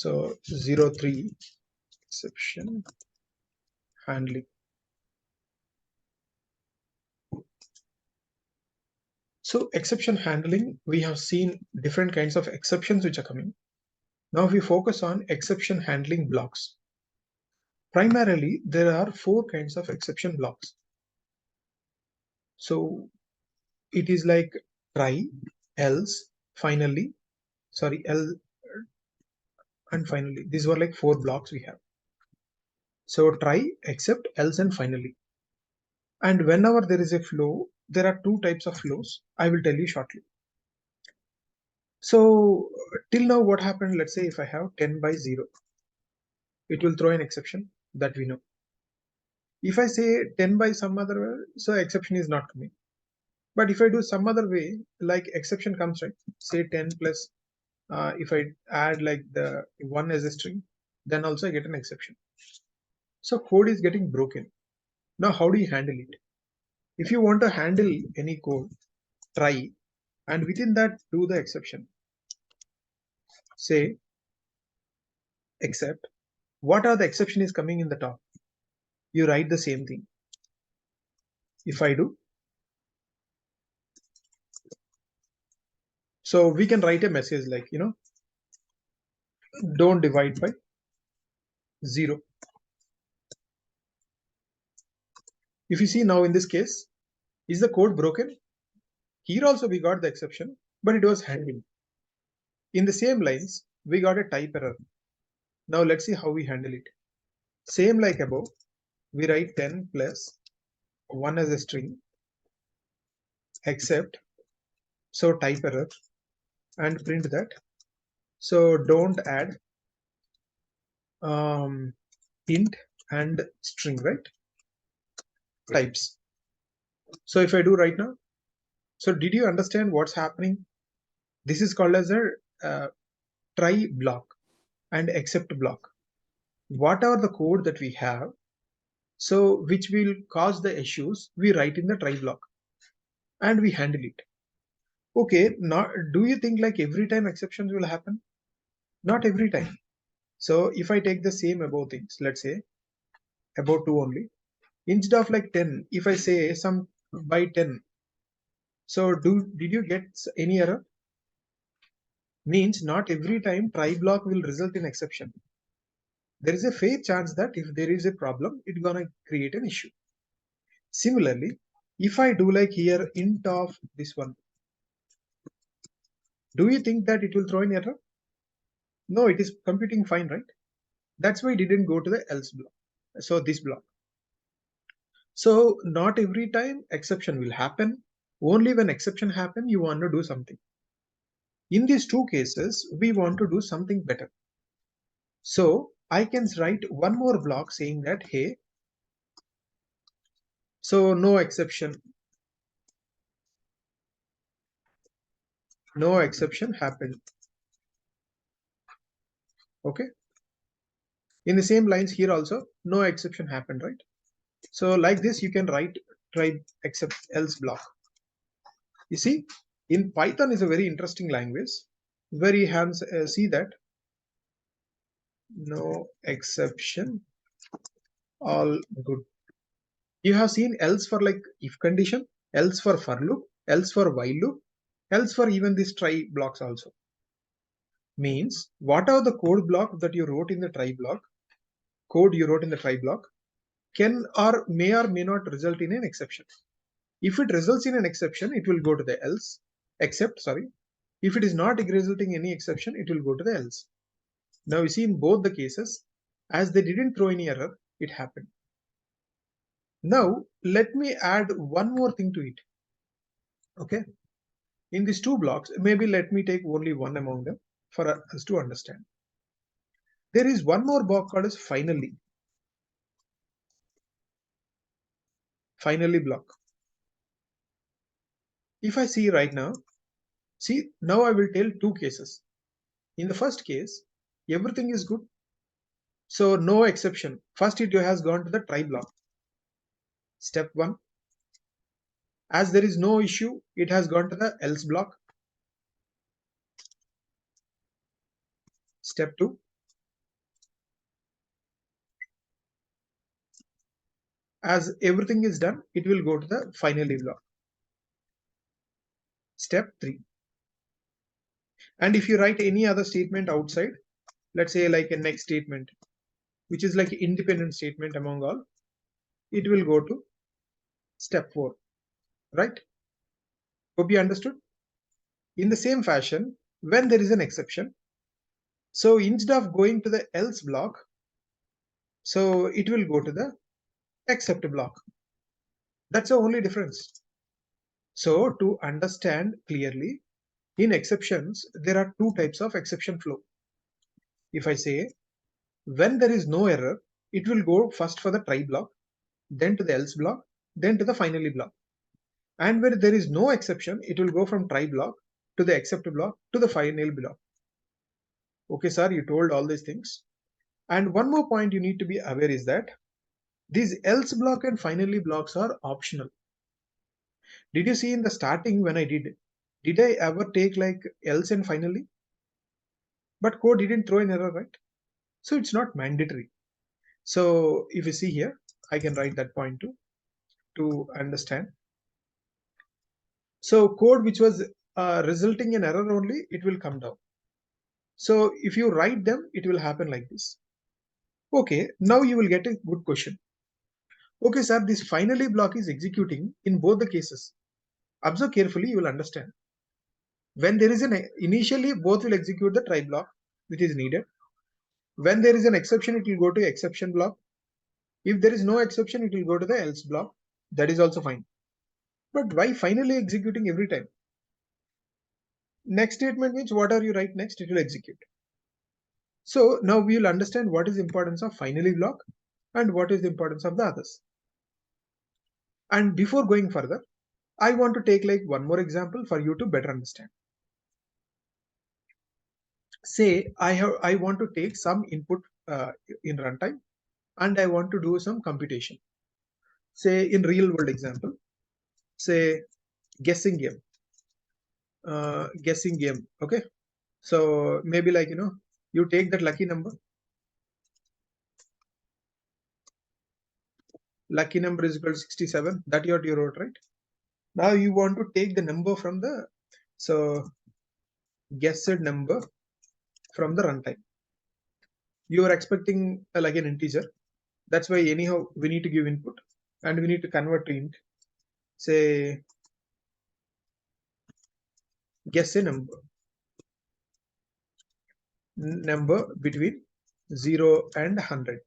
So 03 exception handling. So exception handling, we have seen different kinds of exceptions which are coming. Now we focus on exception handling blocks. Primarily, there are 4 kinds of exception blocks. So it is like try, else, finally, sorry, else, and finally. These were like 4 blocks we have. So try, except, else, and finally. And whenever there is a flow, there are 2 types of flows. I will tell you shortly. So till now what happened, let's say if I have 10 by 0, it will throw an exception that we know. If I say 10 by some other way, so exception is not coming. But if I do some other way, like exception comes, right? Say 10 plus, if I add like the 1 as a string, then also I get an exception. So code is getting broken. Now how do you handle it? If you want to handle any code, try, and within that do the exception. Say except, what are the exception is coming in the top? You write the same thing. If I do, so we can write a message like, don't divide by 0. If you see now in this case, is the code broken? Here also we got the exception, but it was handled. In the same lines, we got a type error. Now let's see how we handle it. Same like above, we write 10 plus 1 as a string, except, so type error, and print that. So don't add int and string, right? Types. So if I do right now, so did you understand what's happening? This is called as a try block and except block. Whatever the code that we have, so which will cause the issues, we write in the try block and we handle it. Okay, now do you think like every time exceptions will happen? Not every time. So if I take the same above things, let's say about 2 only, instead of like 10, if I say some by 10, so did you get any error? Means not every time try block will result in exception. There is a fair chance that if there is a problem, it's gonna create an issue. Similarly, if I do like here int of this one, do you think that it will throw an error? No, it is computing fine, right? That's why it didn't go to the else block. So this block. So not every time exception will happen. Only when exception happen, you want to do something. In these 2 cases, we want to do something better. So I can write one more block saying that, hey, so no exception happened. Okay. In the same lines here also, no exception happened, right? So like this, you can write try except else block. You see, in Python is a very interesting language where you have see that no exception, all good. You have seen else for like if condition, else for loop, else for while loop, else for even these try blocks also. Means what are the code block that you wrote in the try block, can or may not result in an exception. If it results in an exception, it will go to the else, except, sorry. If it is not resulting in any exception, it will go to the else. Now you see in both the cases, as they didn't throw any error, it happened. Now let me add one more thing to it. Okay. In these 2 blocks, maybe let me take only one among them for us to understand. There is one more block called as finally. Finally block. If I see right now, see now I will tell 2 cases. In the first case, everything is good. So no exception. First it has gone to the try block. Step 1. As there is no issue, it has gone to the else block. Step 2. As everything is done, it will go to the finally block. Step 3. And if you write any other statement outside, let's say like a next statement, which is like independent statement among all, it will go to step 4, right? Hope you understood. In the same fashion, when there is an exception, so instead of going to the else block, so it will go to the except block. That's the only difference. So to understand clearly, in exceptions, there are two types of exception flow. If I say when there is no error, it will go first for the try block, then to the else block, then to the finally block. And where there is no exception, it will go from try block to the except block to the final block. Okay, sir, you told all these things. And one more point you need to be aware is that these else block and finally blocks are optional. Did you see in the starting when I did I ever take like else and finally? But code didn't throw an error, right? So it's not mandatory. So if you see here, I can write that point too to understand. So code which was resulting in error only, it will come down. So if you write them, it will happen like this. Okay, now you will get a good question. Okay, sir, this finally block is executing in both the cases. Observe carefully, you will understand. When there is an initially, both will execute the try block, which is needed. When there is an exception, it will go to exception block. If there is no exception, it will go to the else block. That is also fine. But why finally executing every time? Next statement means what are you write next, it will execute. So now we will understand what is the importance of finally block and what is the importance of the others. And before going further, I want to take like one more example for you to better understand. Say I want to take some input in runtime and I want to do some computation. Say in real world example, say guessing game. Guessing game. Okay. So maybe like, you take that lucky number. Lucky number is equal to 67. That you wrote, right? Now you want to take the number from the, so guessed number from the runtime. You are expecting like an integer. That's why anyhow we need to give input and we need to convert to int. Say guess a number between 0 and 100.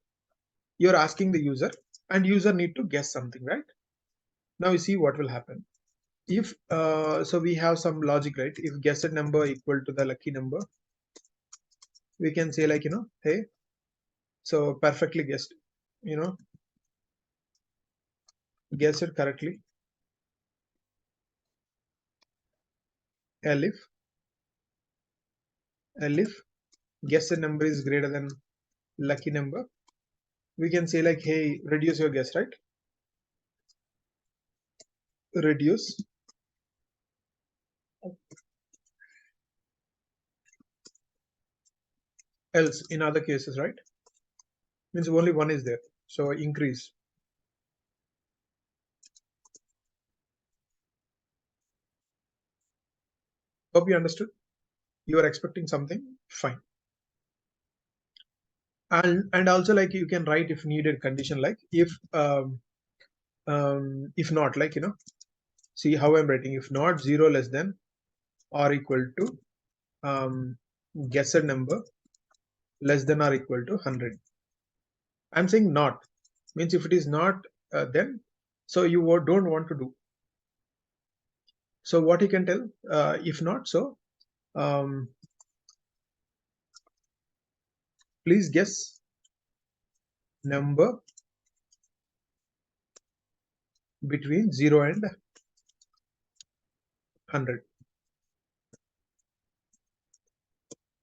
You're asking the user and user need to guess something, right? Now you see what will happen. If so we have some logic, right? If guessed number equal to the lucky number, we can say like, hey, so perfectly guessed, guess it correctly. Elif guessed number is greater than lucky number, we can say like, hey, reduce your guess, right? Reduce else in other cases, right? Means only one is there, so increase. Hope you understood. You are expecting something, fine. And also like you can write if needed condition like if not, like, see how I'm writing, if not 0 less than or equal to guessed number less than or equal to 100. I'm saying not means if it is not, then so you don't want to do. So what you can tell, if not, so please guess number between 0 and 100.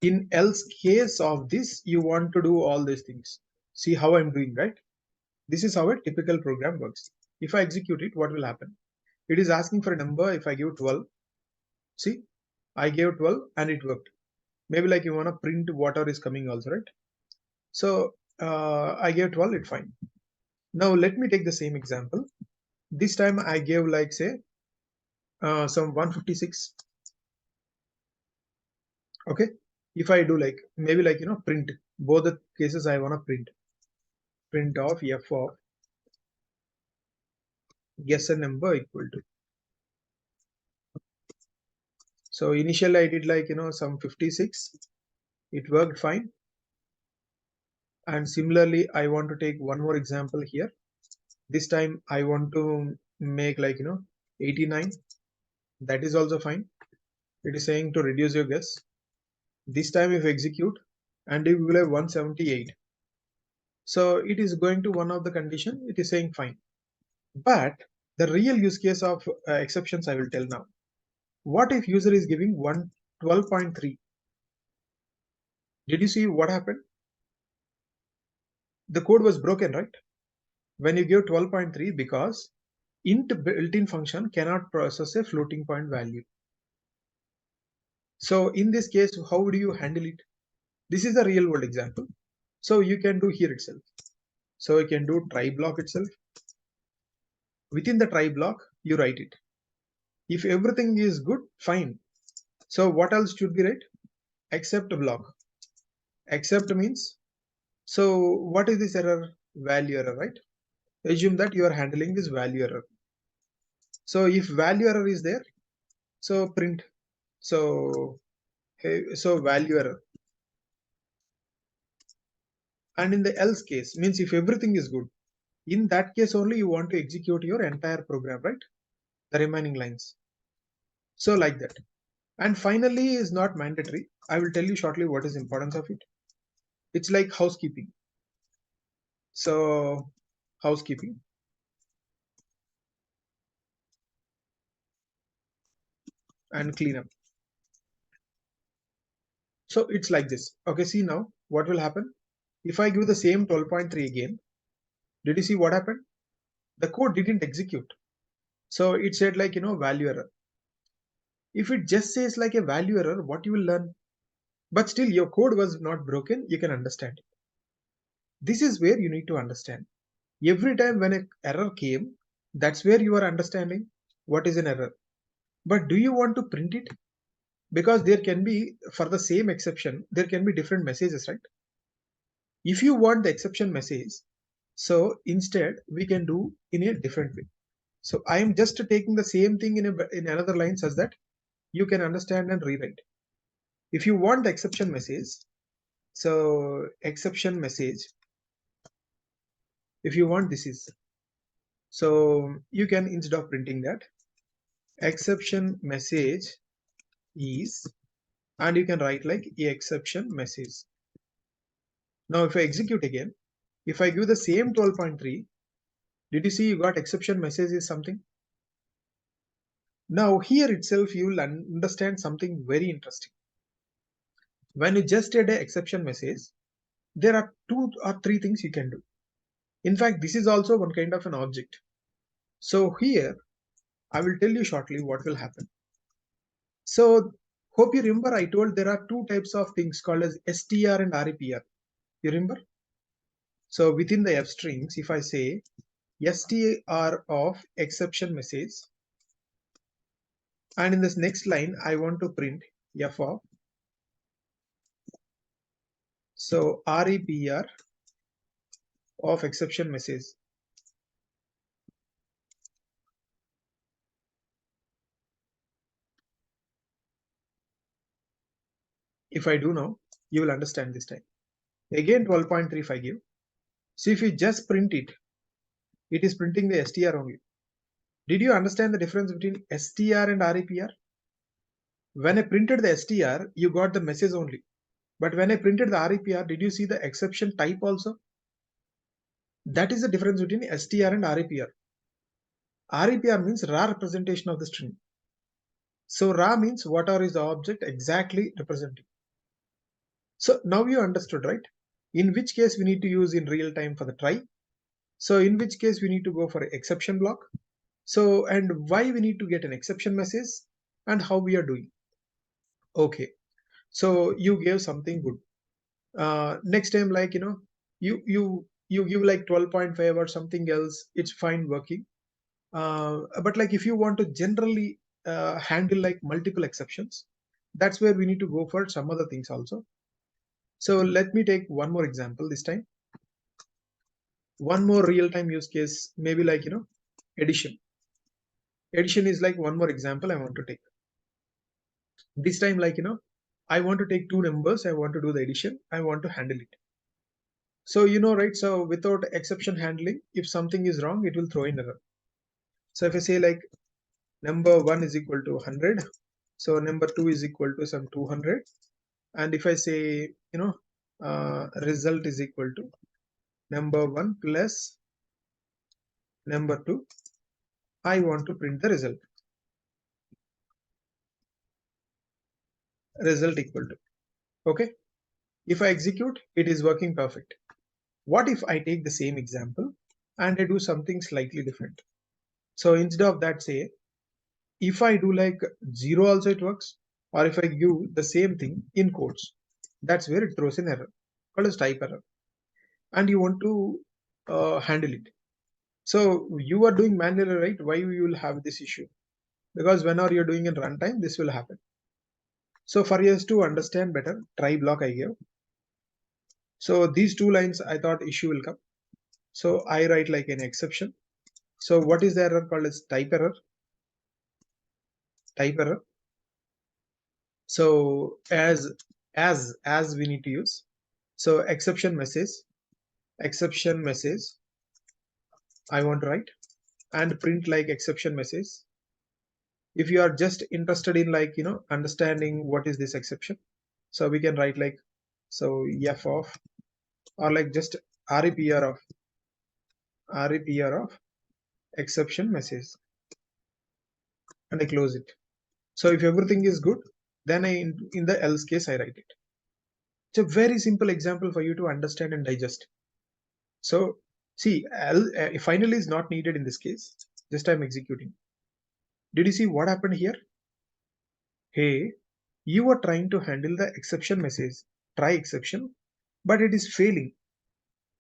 In else case of this, you want to do all these things. See how I'm doing, right? This is how a typical program works. If I execute it, what will happen? It is asking for a number. If I give 12, see, I gave 12 and it worked. Maybe like you want to print whatever is coming also, right? So I gave 12, it's fine. Now let me take the same example. This time I gave like say some 156. Okay. If I do like maybe like print both the cases, I want to print of f of guess a number equal to. So initially I did like some 56. It worked fine. And similarly, I want to take one more example here. This time I want to make like 89. That is also fine. It is saying to reduce your guess. This time if execute, and you will have 178. So it is going to one of the condition. It is saying fine. But the real use case of exceptions I will tell now. What if user is giving 112.3? Did you see what happened? The code was broken, right? When you give 12.3, because int built-in function cannot process a floating point value. So in this case, how do you handle it? This is a real world example. So you can do here itself. So you can do try block itself. Within the try block, you write it. If everything is good, fine. So what else should be right? Except block. Except means, so what is this error? Value error, right? Assume that you are handling this value error. So if value error is there, so print. So so value error. And in the else case means if everything is good, in that case only you want to execute your entire program, right? The remaining lines. So like that. And finally is not mandatory. I will tell you shortly what is importance of it. It's like housekeeping. So housekeeping and cleanup. So it's like this. Okay, see now what will happen? If I give the same 12.3 again, did you see what happened? The code didn't execute. So it said like, value error. If it just says like a value error, what you will learn? But still your code was not broken, you can understand it. This is where you need to understand. Every time when an error came, that's where you are understanding what is an error. But do you want to print it? Because there can be, for the same exception, there can be different messages, right? If you want the exception message, so instead we can do in a different way. So I am just taking the same thing in another line such that you can understand and rewrite. If you want the exception message, so exception message, if you want this is, so you can instead of printing that, exception message is, and you can write like a exception message. Now if I execute again, if I give the same 12.3, did you see you got exception message is something? Now here itself you will understand something very interesting. When you just add an exception message, there are 2 or 3 things you can do. In fact, this is also one kind of an object. So here I will tell you shortly what will happen. So hope you remember I told there are 2 types of things called as str and repr. You remember? So within the f strings, if I say str of exception message, and in this next line I want to print f of, so repr of exception message. If I do now, you will understand this time. Again 12.3 if I give. So if you just print it, it is printing the str only. Did you understand the difference between str and repr? When I printed the str, you got the message only. But when I printed the repr, did you see the exception type also? That is the difference between str and repr. REPR means raw representation of the string. So raw means whatever is the object exactly representing. So now you understood, right? In which case we need to use in real time for the try. So in which case we need to go for an exception block. So and why we need to get an exception message and how we are doing. Okay. So you gave something good. Next time, like you you give like 12.5 or something else, it's fine working. But like if you want to generally handle like multiple exceptions, that's where we need to go for some other things also. So let me take one more example this time. One more real-time use case, maybe like, addition. Addition is like one more example I want to take. This time, like, I want to take two numbers, I want to do the addition, I want to handle it. So, right, so without exception handling, if something is wrong, it will throw in error. So if I say like number 1 is equal to 100, so number 2 is equal to some 200. And if I say, result is equal to number 1 plus number 2, I want to print the result. Result equal to, okay. If I execute, it is working perfect. What if I take the same example and I do something slightly different? So instead of that, say, if I do like 0 also it works, or if I give the same thing in quotes, that's where it throws an error called as type error, and you want to handle it. So you are doing manually, right? Why you will have this issue? Because whenever you're doing in runtime, this will happen. So for us to understand better, try block I gave. So these two lines, I thought issue will come. So I write like an exception. So what is the error called as type error? Type error. So as we need to use. So exception message I want to write and print like exception message. If you are just interested in like understanding what is this exception, so we can write like so f of or like just repr of exception message and I close it. So if everything is good, then I in the else case I write it. It's a very simple example for you to understand and digest. So see, finally is not needed in this case. Just I'm executing. Did you see what happened here? Hey, you are trying to handle the exception message, try exception, but it is failing.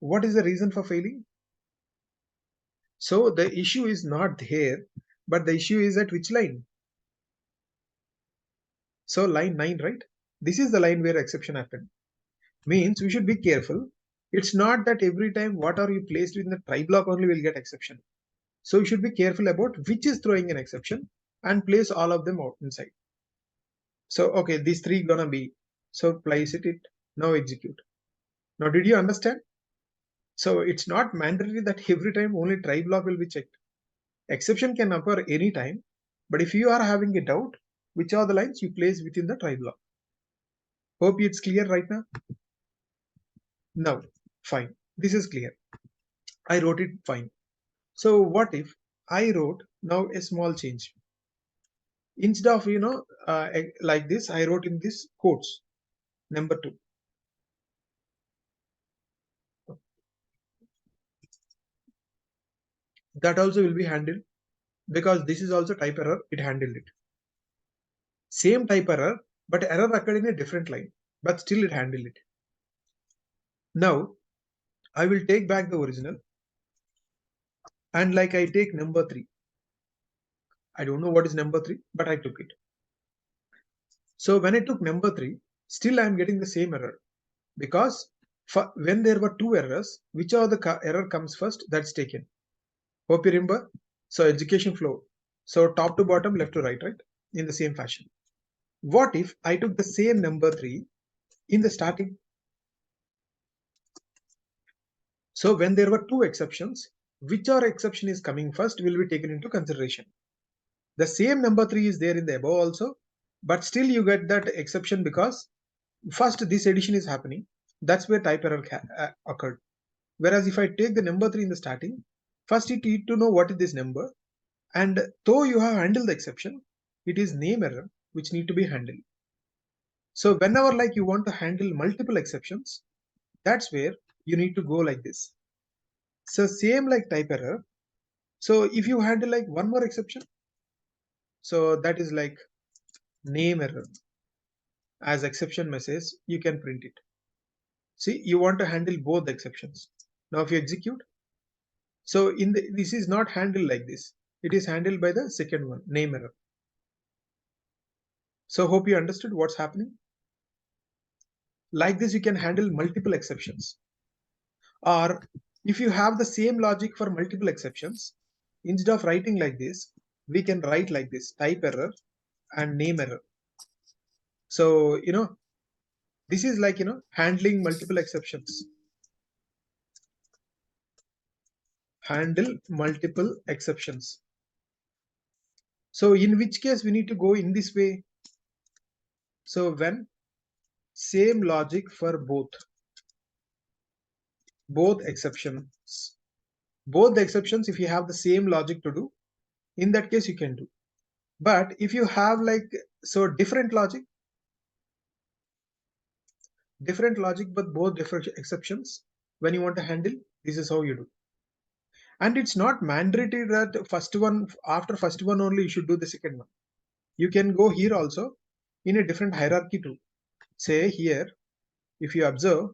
What is the reason for failing? So the issue is not here, but the issue is at which line? So line 9, right? This is the line where exception happened. Means we should be careful. It's not that every time what are you placed in the try block only will get exception. So you should be careful about which is throwing an exception and place all of them out inside. So okay, these three gonna be, so place it, now execute. Now did you understand? So it's not mandatory that every time only try block will be checked. Exception can occur anytime, but if you are having a doubt, which are the lines you place within the try block? Hope it's clear right now. Now, fine. This is clear. I wrote it fine. So what if I wrote now a small change? Instead of, like this, I wrote in this quotes, number 2. That also will be handled because this is also type error. It handled it. Same type error, but error occurred in a different line, but still it handled it. Now, I will take back the original and like I take number 3. I don't know what is number 3, but I took it. So when I took number 3, still I am getting the same error because when there were 2 errors, which are the error comes first, that's taken. Hope you remember. So education flow. So top to bottom, left to right, right? In the same fashion. What if I took the same number 3 in the starting? So when there were 2 exceptions, whichever exception is coming first will be taken into consideration. The same number 3 is there in the above also, but still you get that exception because first this addition is happening. That's where type error occurred. Whereas if I take the number 3 in the starting, first you need to know what is this number. And though you have handled the exception, it is name error which need to be handled. So whenever like you want to handle multiple exceptions, that's where you need to go like this. So same like type error. So if you handle like one more exception, so that is like name error as exception message, you can print it. See, you want to handle both the exceptions. Now if you execute, so this is not handled like this. It is handled by the second one, name error. So hope you understood what's happening. Like this, you can handle multiple exceptions. Or if you have the same logic for multiple exceptions, instead of writing like this, we can write like this, type error and name error. So, this is like, handling multiple exceptions. Handle multiple exceptions. So in which case we need to go in this way. So when same logic for both exceptions, both the exceptions, if you have the same logic to do, in that case you can do. But if you have like, so different logic, but both different exceptions, when you want to handle, this is how you do. And it's not mandatory that first one, after first one only you should do the second one. You can go here also in a different hierarchy too. Say here, if you observe,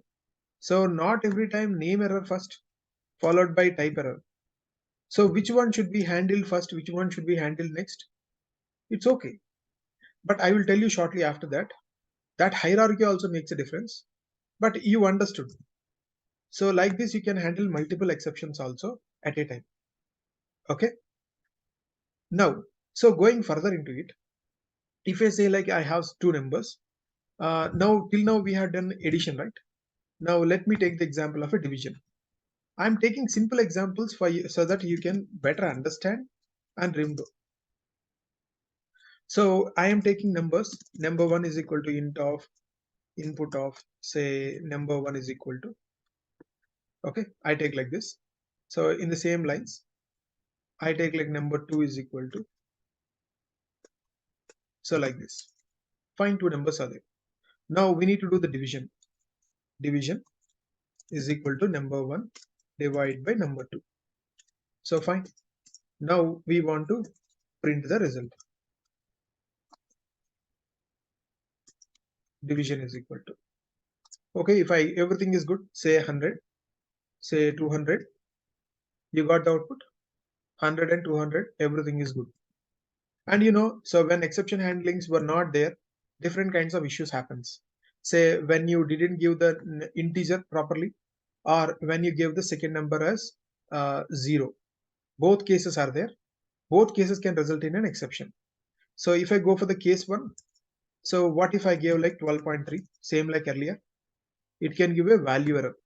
so not every time name error first, followed by type error. So which one should be handled first, which one should be handled next? It's okay. But I will tell you shortly after that. That hierarchy also makes a difference. But you understood. So like this, you can handle multiple exceptions also at a time. Okay. Now, so going further into it, if I say like I have two numbers, now till now we have done addition, right? Now let me take the example of a division. I'm taking simple examples for you so that you can better understand and remember. So I am taking numbers. Number one is equal to int of input of, say, number one is equal to. Okay, I take like this. So in the same lines, I take like number two is equal to. So like this. Fine, two numbers are there. Now we need to do the division. Division is equal to number one divided by number two. So fine. Now we want to print the result. Division is equal to. Okay, if everything is good, say 100, say 200, you got the output. 100 and 200, everything is good. And so when exception handlings were not there, different kinds of issues happens. Say when you didn't give the integer properly, or when you give the second number as 0. Both cases are there. Both cases can result in an exception. So if I go for the case one, so what if I gave like 12.3, same like earlier? It can give a value error.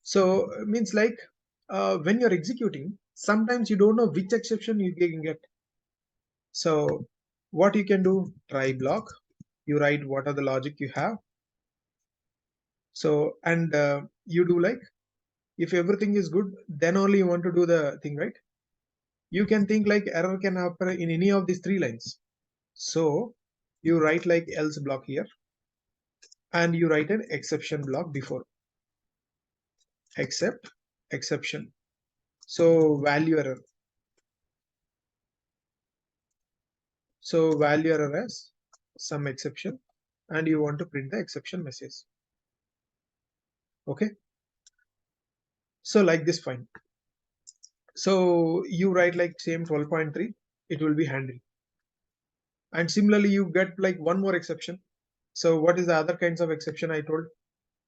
So means like when you're executing, sometimes you don't know which exception you can get. So what you can do, try block, you write what are the logic you have. So and you do like, if everything is good, then only you want to do the thing, right? You can think like error can happen in any of these three lines. So you write like else block here, and you write an exception block before, except exception. So value error. So value error as some exception, and you want to print the exception message. Okay. So like this, fine. So you write like same 12.3, it will be handled. And similarly, you get like one more exception. So what is the other kinds of exception I told?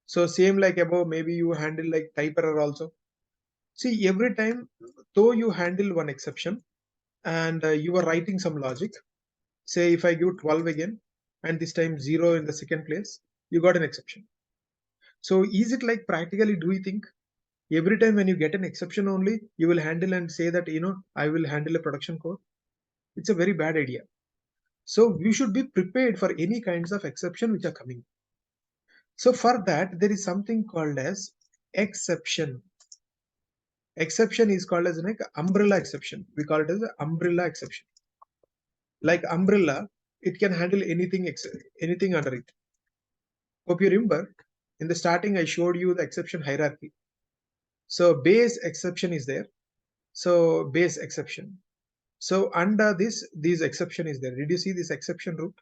So same like above, maybe you handle like type error also. See, every time, though you handle one exception and you are writing some logic, say if I give 12 again, and this time 0 in the second place, you got an exception. So is it like practically, do you think every time when you get an exception only, you will handle and say that, I will handle a production code? It's a very bad idea. So we should be prepared for any kinds of exception which are coming. So for that, there is something called as exception. Exception is called as an umbrella exception. We call it as an umbrella exception. Like umbrella, it can handle anything under it. Hope you remember, in the starting I showed you the exception hierarchy. So base exception is there. So base exception. So under this exception is there. Did you see this exception root?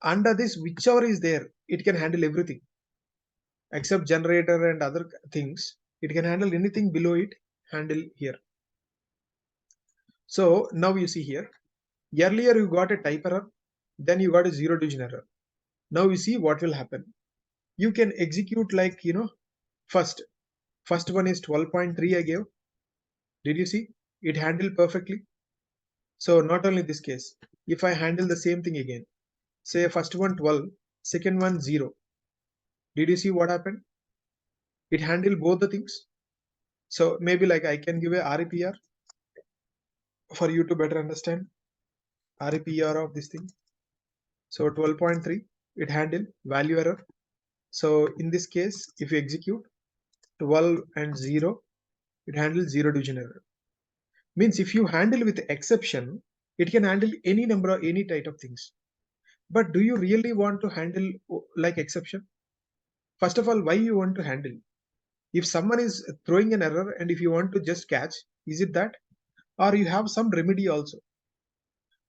Under this, whichever is there, it can handle everything. except generator and other things. It can handle anything below it, handle here. So now you see here, earlier you got a type error, then you got a zero division error. Now you see what will happen. You can execute like, first one is 12.3 I gave. Did you see? It handled perfectly. So not only this case, if I handle the same thing again, say first one 12, second one 0. Did you see what happened? It handled both the things. So maybe like I can give a REPR for you to better understand REPR of this thing. So 12.3, it handled value error. So in this case, if you execute 12 and 0, it handles zero division error. Means if you handle with exception, it can handle any number of any type of things. But do you really want to handle like exception? First of all, why you want to handle? If someone is throwing an error and if you want to just catch, is it that? Or you have some remedy also?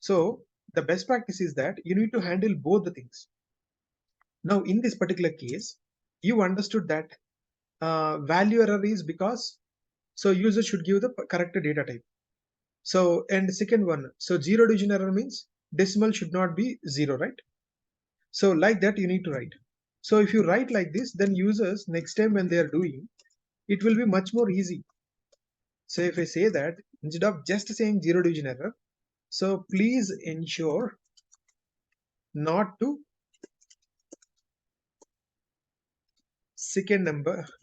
So the best practice is that you need to handle both the things. Now in this particular case, you understood that value error is because so user should give the correct data type. So and second one, so zero division error means decimal should not be 0, right? So like that you need to write. So if you write like this, then users next time when they are doing, it will be much more easy. So if I say that instead of just saying zero division error, so please ensure not to second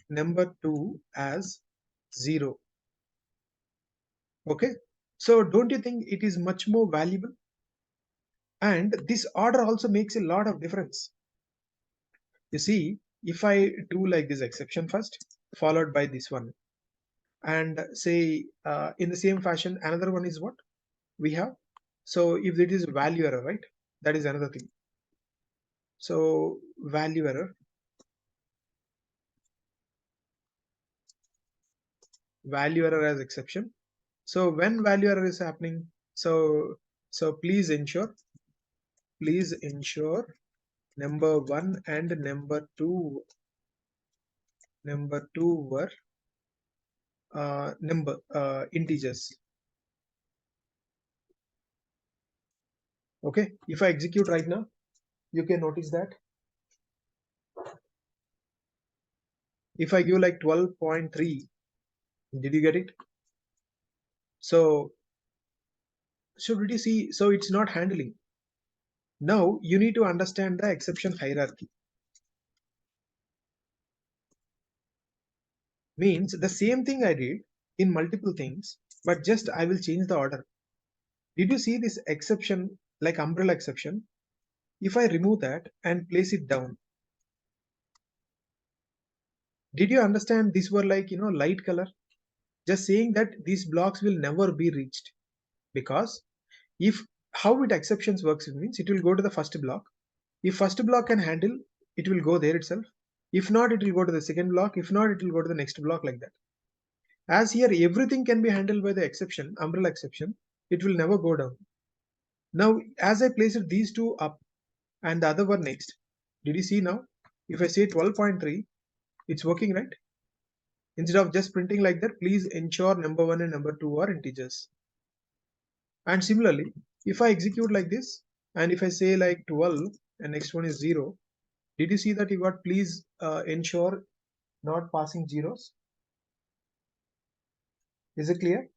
number 2 as 0. Okay, so don't you think it is much more valuable? And this order also makes a lot of difference. You see, if I do like this exception first followed by this one, and say in the same fashion another one is what we have. So if it is value error, right, that is another thing. So value error as exception. So when value error is happening, so please ensure number 1 and number 2 were integers. Okay, if I execute right now, you can notice that if I give like 12.3, did you get it? So did you see? So it's not handling. Now you need to understand the exception hierarchy. Means the same thing I did in multiple things, but just I will change the order. Did you see this exception, like umbrella exception? If I remove that and place it down, did you understand these were like, light color? Just saying that these blocks will never be reached, because if how it exceptions works, it means it will go to the first block. If first block can handle, it will go there itself. If not, it will go to the second block. If not, it will go to the next block, like that. As here everything can be handled by the exception, umbrella exception, it will never go down. Now as I placed these two up and the other one next, did you see now? If I say 12.3, it's working, right? Instead of just printing like that, please ensure number 1 and number 2 are integers. And similarly, if I execute like this, and if I say like 12 and next one is 0, did you see that you got please ensure not passing zeros? Is it clear?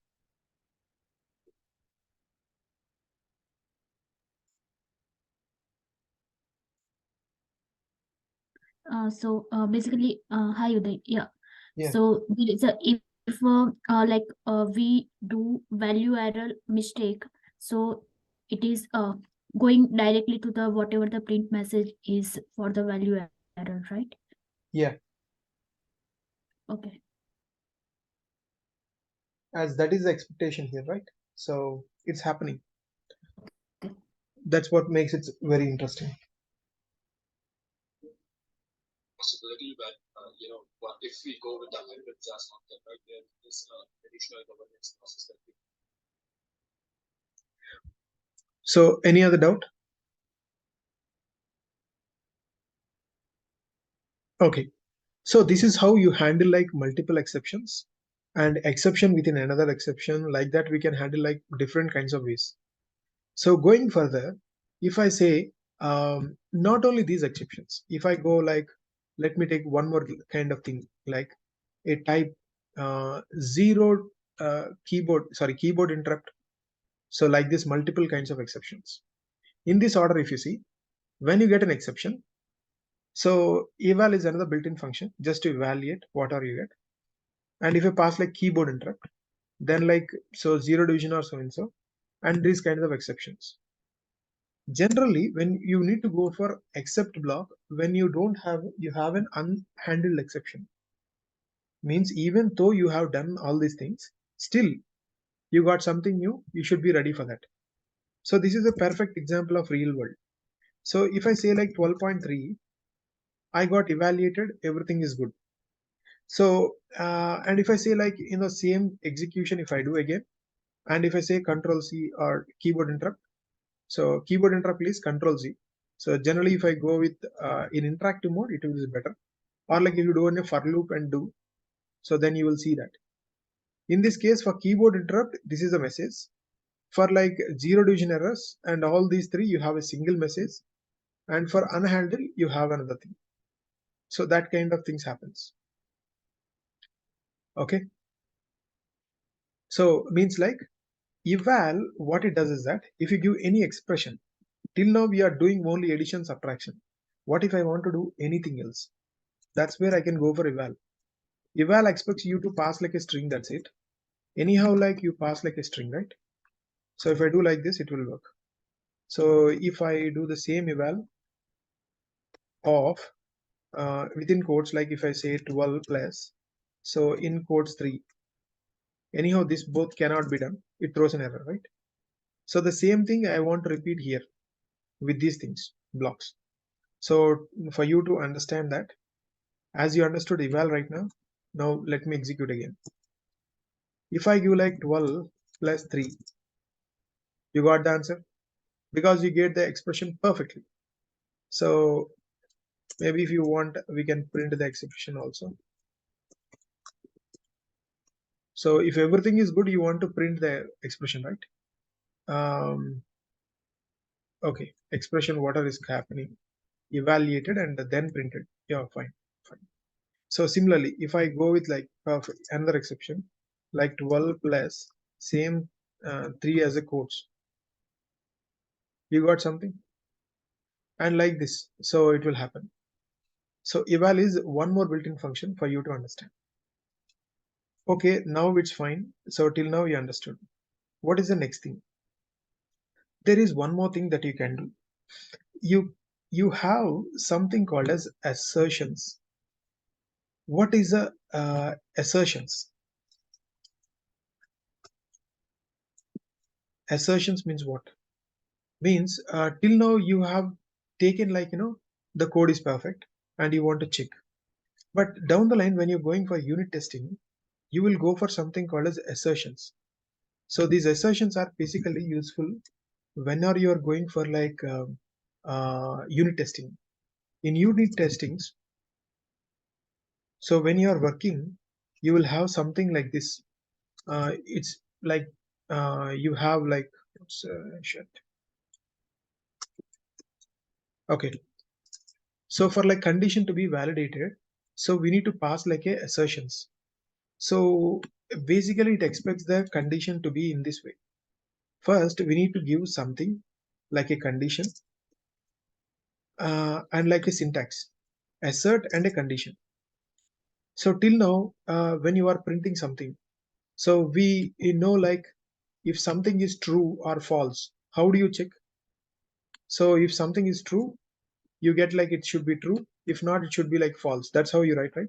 Basically, hi Uday. Yeah. Yeah. So there is a if like we do value error mistake, so it is going directly to the whatever the print message is for the value error, right? Yeah, Okay. as that is the expectation here, right? So it's happening. Okay. That's what makes it very interesting. Possibility that what if we go with the hybrid SaaS concept, right? There is additional governance process that we. So any other doubt? Okay. So this is how you handle like multiple exceptions and exception within another exception. Like that we can handle like different kinds of ways. So going further, if I say not only these exceptions, if I go like, let me take one more kind of thing, like a type zero keyboard interrupt. So like this multiple kinds of exceptions. In this order, if you see, when you get an exception, so eval is another built-in function just to evaluate whatever you get. And if you pass like keyboard interrupt, then like so zero division or so and so, and these kinds of exceptions. Generally, when you need to go for except block, when you have an unhandled exception, means even though you have done all these things, still you got something new, you should be ready for that. So this is a perfect example of real world. So if I say like 12.3, I got evaluated, everything is good. So and if I say like same execution, if I do again, and if I say control C or keyboard interrupt, so keyboard interrupt is control Z. So generally if I go with in interactive mode, it will be better. Or like if you do in a for loop and do, so then you will see that. In this case for keyboard interrupt, this is a message. For like zero division errors and all these three, you have a single message. And for unhandled, you have another thing. So that kind of things happens. Okay. So means like eval, what it does is that if you give any expression, till now we are doing only addition subtraction. What if I want to do anything else? That's where I can go for eval. Eval expects you to pass like a string, that's it. Anyhow, like you pass like a string, right? So if I do like this, it will work. So if I do the same eval of within quotes, like if I say 12 plus, so in quotes 3, anyhow, this both cannot be done. It throws an error, right? So the same thing I want to repeat here with these things, blocks. So for you to understand that, as you understood eval right now let me execute again. If I give like 12 plus 3, you got the answer because you get the expression perfectly. So maybe if you want, we can print the expression also. So if everything is good, you want to print the expression, right? Okay, expression whatever is happening, evaluated and then printed. Yeah, fine. So similarly, if I go with like another exception, like 12 plus same 3 as a quotes, you got something, and like this, so it will happen. So eval is one more built-in function for you to understand. Okay, now it's fine. So till now you understood. What is the next thing? There is one more thing that you can do. You have something called as assertions. What is a assertions? Assertions means what? Means till now you have taken like the code is perfect and you want to check. But down the line when you're going for unit testing, you will go for something called as assertions. So these assertions are basically useful whenever you are going for like unit testing. In unit testings, so when you are working, you will have something like this. It's like you have like shit. Okay. So for like condition to be validated, so we need to pass like a assertions. So basically it expects the condition to be in this way. First, we need to give something like a condition and like a syntax, assert and a condition. So till now, when you are printing something, so we know like if something is true or false, how do you check? So if something is true, you get like it should be true. If not, it should be like false. That's how you write, right?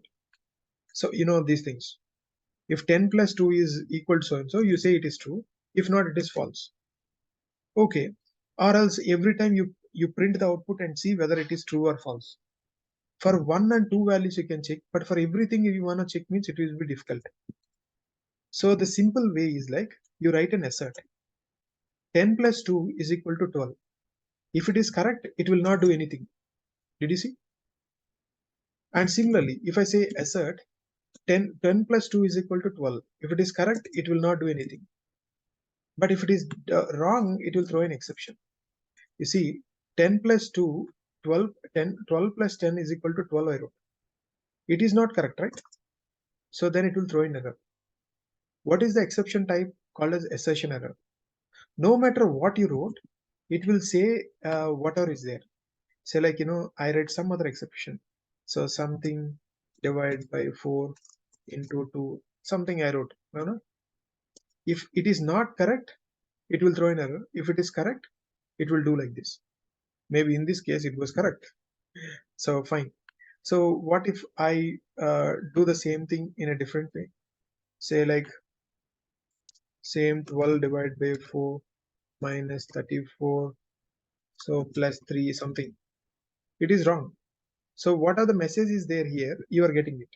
So you know these things. If 10 plus 2 is equal to so and so, you say it is true. If not, it is false. Okay. Or else every time you print the output and see whether it is true or false. For 1 and 2 values you can check, but for everything if you want to check means it will be difficult. So the simple way is like you write an assert. 10 plus 2 is equal to 12. If it is correct, it will not do anything. Did you see? And similarly, if I say assert 10 plus 2 is equal to 12, if it is correct, it will not do anything. But if it is wrong, it will throw an exception. You see, 10 plus 2, 12, 10, 12 plus 10 is equal to 12 I wrote. It is not correct, right? So then it will throw in error. What is the exception type? Called as assertion error. No matter what you wrote, it will say whatever is there. Say like, I read some other exception. So something divided by 4 into 2, something I wrote. No. If it is not correct, it will throw an error. If it is correct, it will do like this. Maybe in this case, it was correct. So fine. So what if I do the same thing in a different way? Say like same 12 divided by 4 minus 34. So plus 3 something. It is wrong. So what are the messages there here? You are getting it.